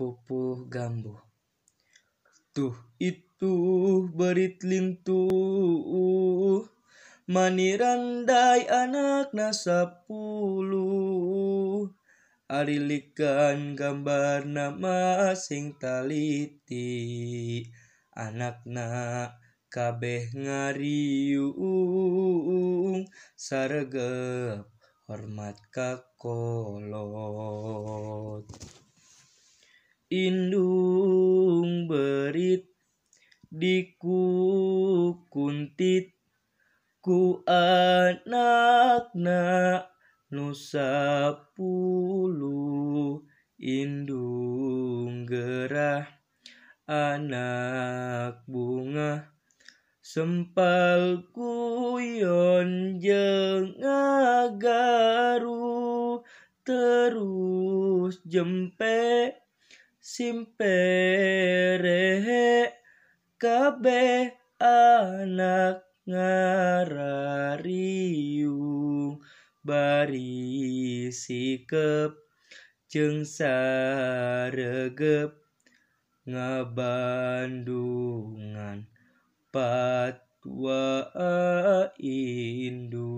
pupuh gambuh. Tuh itu berit lintuh, manirandai anakna 10. Arilikan gambar nama sing taliti, anakna kabeh ngariung, saregep hormat kakolot. Indung berit dikukuntit ku anakna nu 10. Indung gerah anak bunga, sempal kuyon jeung ngagaru, terus jempe simperehe, kabeh anak ngarariung, bari sikep jeung saregep ngabandungan patwa indung.